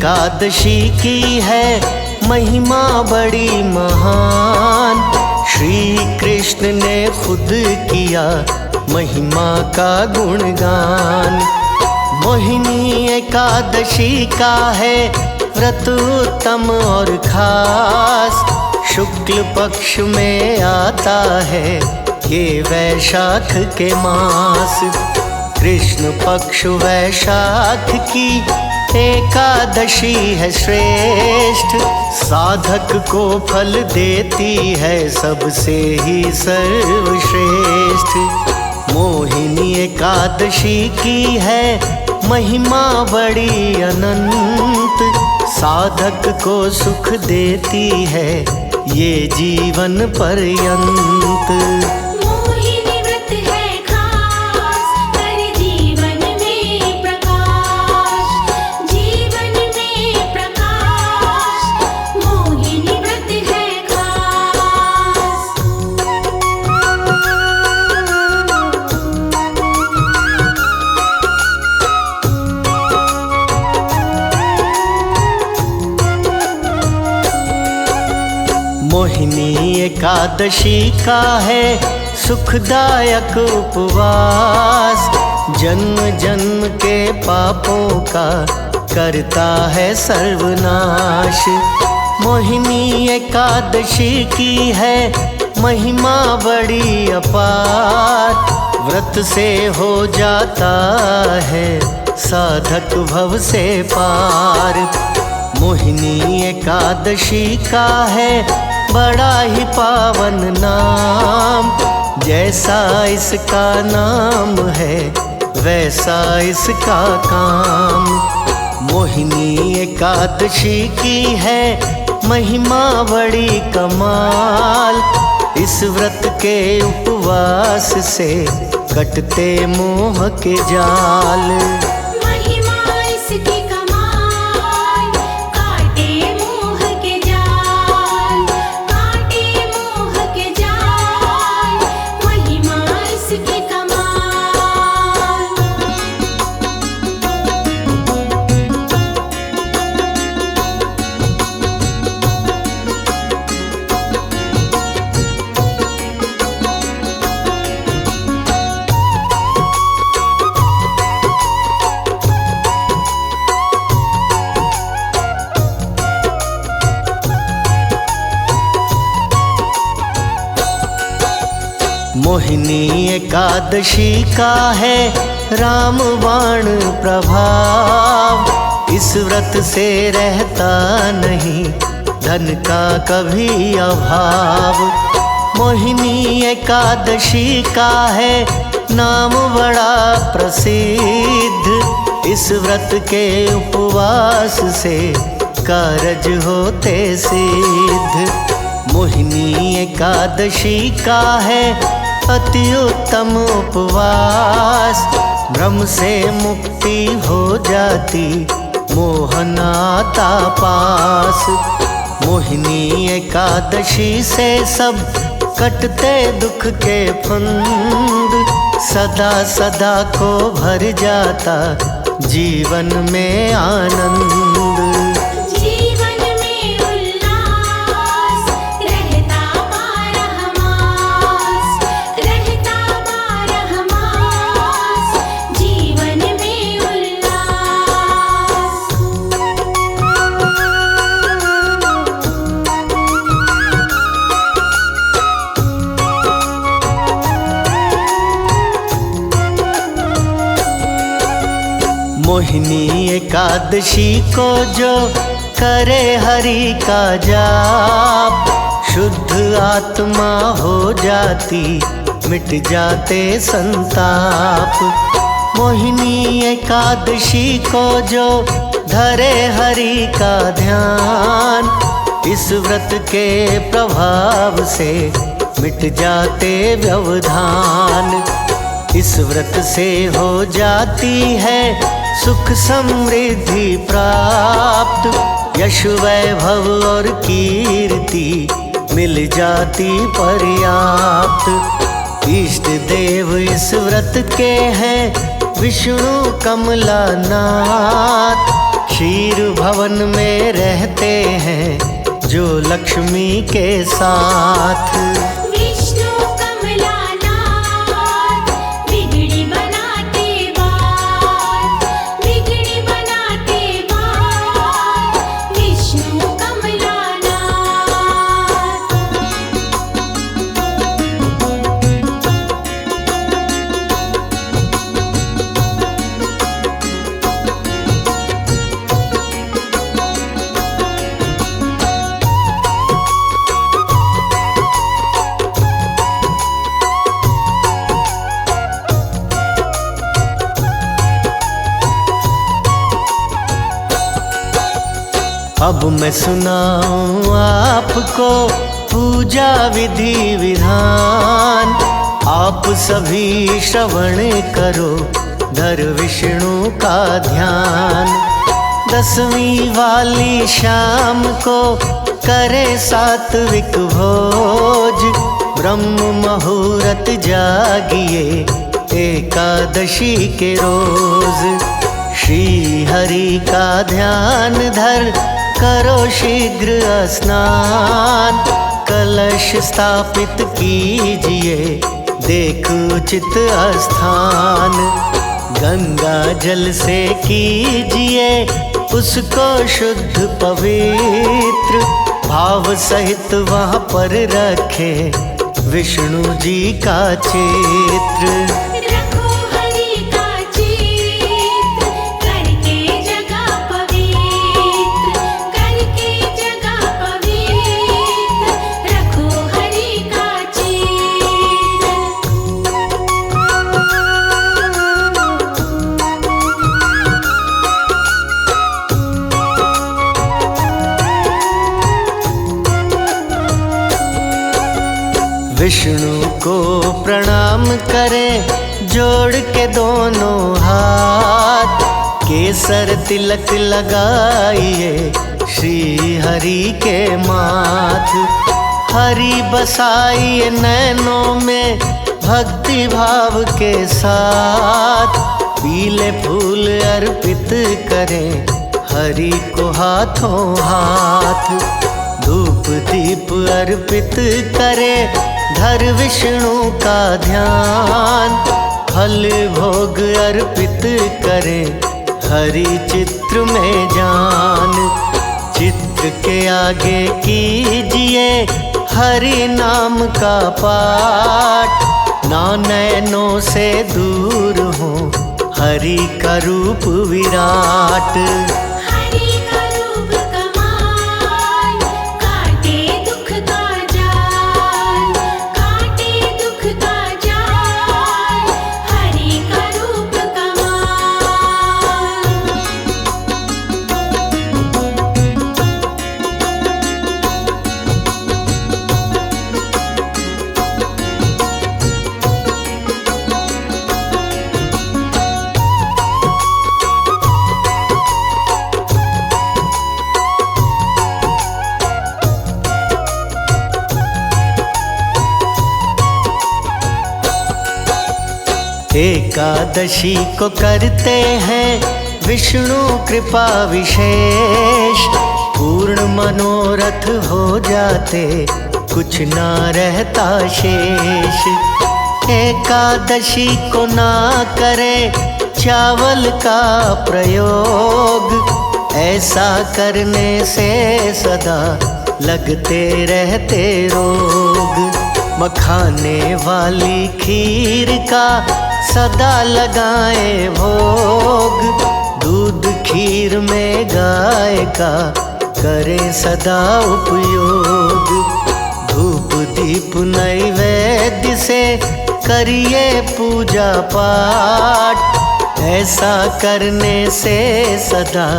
एकादशी की है महिमा बड़ी महान। श्री कृष्ण ने खुद किया महिमा का गुणगान। मोहिनी एकादशी का है व्रत उत्तम और खास। शुक्ल पक्ष में आता है ये वैशाख के मास। कृष्ण पक्ष वैशाख की एकादशी है श्रेष्ठ। साधक को फल देती है सबसे ही सर्वश्रेष्ठ। मोहिनी एकादशी की है महिमा बड़ी अनंत। साधक को सुख देती है ये जीवन पर्यंत। मोहिनी व्रत है खास, कर जीवन में प्रकाश, जीवन में प्रकाश। मोहिनी व्रत है खास। मोहिनी एकादशी का है सुखदायक उपवास। जन्म जन्म के पापों का करता है सर्वनाश। मोहिनी एकादशी की है महिमा बड़ी अपार। व्रत से हो जाता है साधक भव से पार। मोहिनी एकादशी का है बड़ा ही पावन नाम। जैसा इसका नाम है वैसा इसका काम। मोहिनी एकादशी की है महिमा बड़ी कमाल। इस व्रत के उपवास से कटते मोह के जाल। महिमा इसकी कमाल, काटे मोह के जाल, काटे मोह के जाल। महिमा इसकी कमाल। मोहिनी एकादशी का है रामबाण प्रभाव। इस व्रत से रहता नहीं धन का कभी अभाव। मोहिनी एकादशी का है नाम बड़ा प्रसिद्ध। इस व्रत के उपवास से कारज होते सिद्ध। मोहिनी एकादशी का है अति उत्तम उपवास। भ्रम से मुक्ति हो जाती मोहनाता पास। मोहिनी एकादशी से सब कटते दुख के फंद। सदा सदा को भर जाता जीवन में आनंद। जीवन में उल्लास, रहता बारह मास, रहता बारह मास। जीवन में उल्लास। मोहिनी एकादशी को जो करे हरि का जाप। शुद्ध आत्मा हो जाती मिट जाते संताप। मोहिनी एकादशी को जो धरे हरि का ध्यान। इस व्रत के प्रभाव से मिट जाते व्यवधान। इस व्रत से हो जाती है सुख समृद्धि प्राप्त। यश वैभव और कीर्ति मिल जाती पर्याप्त। इष्ट देव इस व्रत के हैं विष्णु कमलानाथ। क्षीर भवन में रहते हैं जो लक्ष्मी के साथ। विष्णु कमलानाथ बिगड़ी बनाते बात, बिगड़ी बनाते बात, विष्णु कमलानाथ। अब मैं सुनाऊं आपको पूजा विधि विधान, आप सभी श्रवण करो धर विष्णु का ध्यान। 10वीं वाली शाम को करे सात्विक भोज, ब्रह्म मुहूर्त जागिए एकादशी के रोज। श्री हरि का ध्यान धर करो शीघ्र स्नान, कलश स्थापित कीजिए देख उचित स्थान। गंगा जल से कीजिए उसको शुद्ध पवित्र, भाव सहित वहाँ पर रखे विष्णु जी का चित्र। रखो हरि का चित्र, करके जगह पवित्र, करके जगह पवित्र, रखो हरि का चित्र। विष्णु को प्रणाम करें जोड़ के दोनों हाथ, केसर तिलक लगाइए श्री हरि के माथ। हरि बसाइए नैनों में भक्ति भाव के साथ, पीले फूल अर्पित करें हरि को हाथों हाथ। धूप दीप अर्पित करें धर विष्णु का ध्यान, फल भोग अर्पित करें हरि चित्र में जान। चित्र के आगे कीजिए हरि नाम का पाठ, ना नैनों से दूर हो हरि का रूप विराट। हरि का रूप कमाल, काटे दुख का जाल, काटे दुख का जाल, हरि का रूप कमाल। एकादशी को करते हैं विष्णु कृपा विशेष, पूर्ण मनोरथ हो जाते कुछ ना रहता शेष। एकादशी को ना करे चावल का प्रयोग, ऐसा करने से सदा लगते रहते रोग। मखाने वाली खीर का सदा लगाए भोग, दूध खीर में गाय का करें सदा उपयोग। धूप दीप नैवेद्य से करिए पूजा पाठ, ऐसा करने से सदा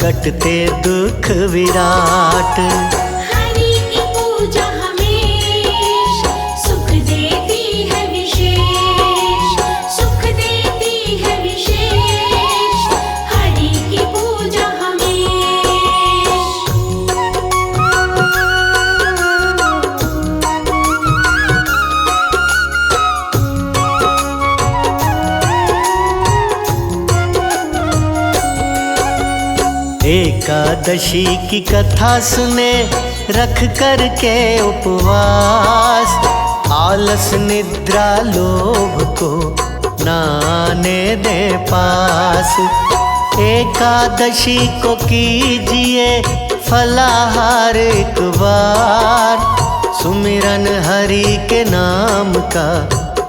कटते दुख विराट। हरि की पूजा हमेश सुख देती है विशेष, सुख देती है विशेष, हरि की पूजा हमेश। एकादशी की कथा सुने रख कर के उपवास, आलस निद्रा लोभ को नाने दे पास। एकादशी को कीजिए फलाहार एक बार, सुमिरन हरि के नाम का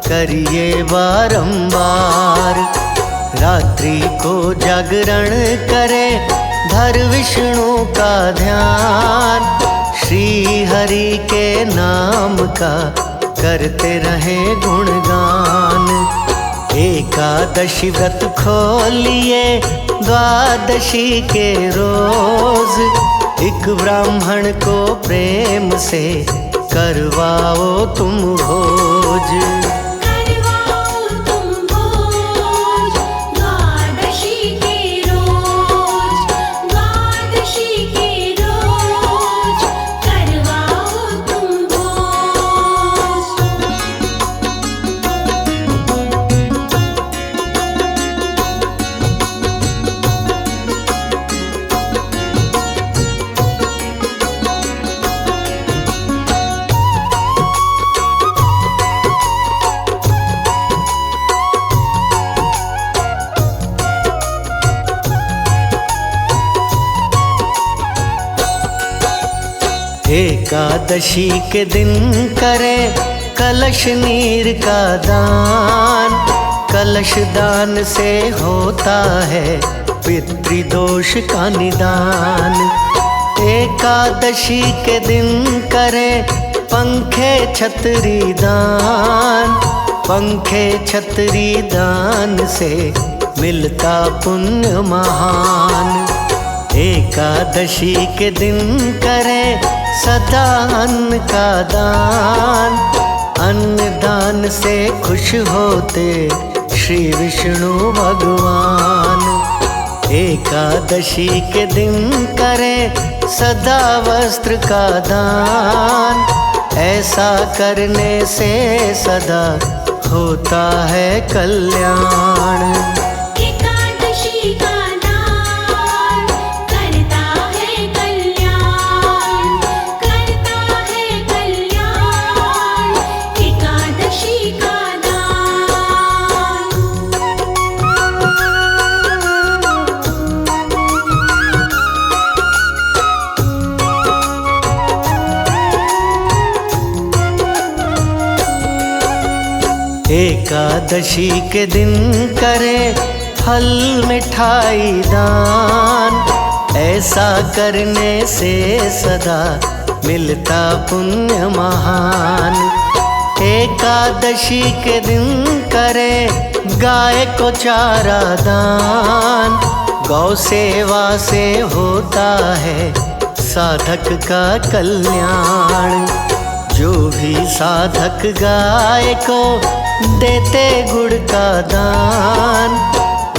करिए बारंबार। रात्रि को जागरण करे धर विष्णु का ध्यान, श्री हरि के नाम का करते रहे गुणगान। एकादशी व्रत खोलिए द्वादशी के रोज, एक ब्राह्मण को प्रेम से करवाओ तुम भोज। करवाओ तुम भोज द्वादशी के रोज, द्वादशी के रोज करवाओ तुम भोज। एकादशी के दिन करे कलश नीर का दान, कलश दान से होता है पितृदोष का निदान। एकादशी के दिन करे पंखे छतरी दान, पंखे छतरी दान से मिलता पुण्य महान। एकादशी के दिन करे सदा अन्न का दान, अन्न दान से खुश होते श्री विष्णु भगवान। एकादशी के दिन करे सदा वस्त्र का दान, ऐसा करने से सदा होता है कल्याण। एकादशी का दान करता है कल्याण, करता है कल्याण। एकादशी का एकादशी के दिन करे फल मिठाई दान, ऐसा करने से सदा मिलता पुण्य महान। एकादशी के दिन करे गाय को चारा दान, गौ सेवा से होता है साधक का कल्याण। जो भी साधक गाय को देते गुड़ का दान,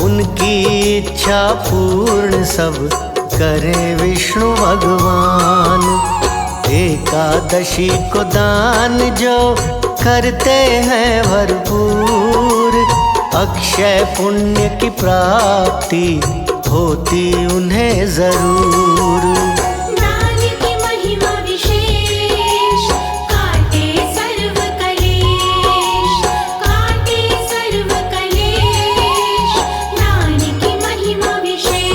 उनकी इच्छा पूर्ण सब करे विष्णु भगवान। एकादशी को दान जो करते हैं भरपूर, अक्षय पुण्य की प्राप्ति होती उन्हें जरूर। दान की महिमा विशेष, काटे सर्व कलेश, काटे सर्व कलेश। दान की महिमा विशेष।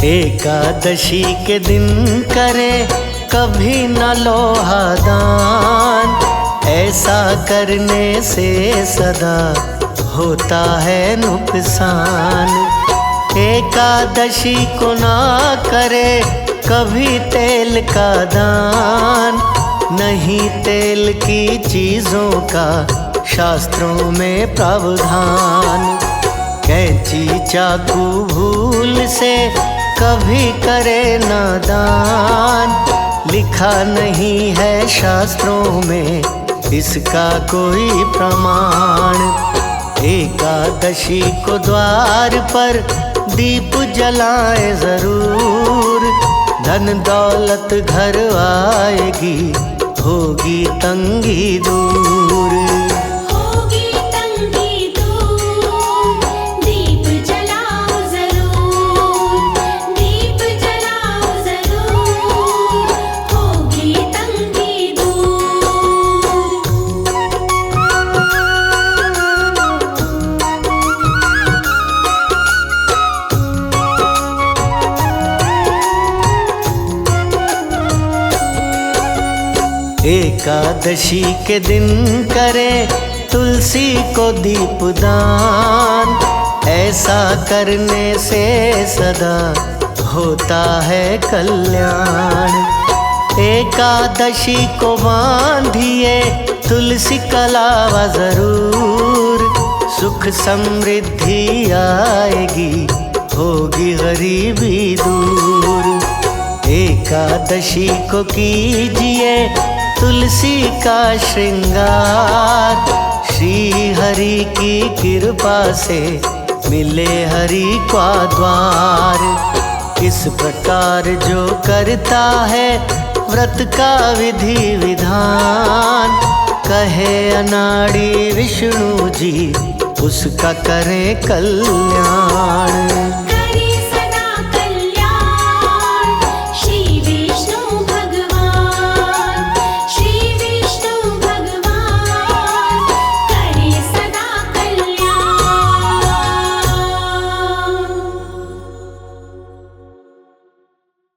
एकादशी के दिन करे कभी न लोहा दान, ऐसा करने से सदा होता है नुकसान। एकादशी को ना करे कभी तेल का दान, नहीं तेल की चीजों का शास्त्रों में प्रावधान। कैंची चाकू भूल से कभी करे ना दान, लिखा नहीं है शास्त्रों में इसका कोई प्रमाण। एकादशी को द्वार पर दीप जलाए जरूर, धन दौलत घर आएगी, होगी तंगी दूर। होगी तंगी दूर, दीप जलाओ जरूर, दीप जलाओ जरूर, होगी तंगी दूर। एकादशी के दिन करे तुलसी को दीपदान, ऐसा करने से सदा होता है कल्याण। एकादशी को बांधिए तुलसी का लावा जरूर, सुख समृद्धि आएगी, होगी गरीबी दूर। एकादशी को कीजिए तुलसी का श्रृंगार, श्री हरि की कृपा से मिले हरि का द्वार। इस प्रकार जो करता है व्रत का विधि विधान, कहे अनाड़ी विष्णु जी उसका करें कल्याण।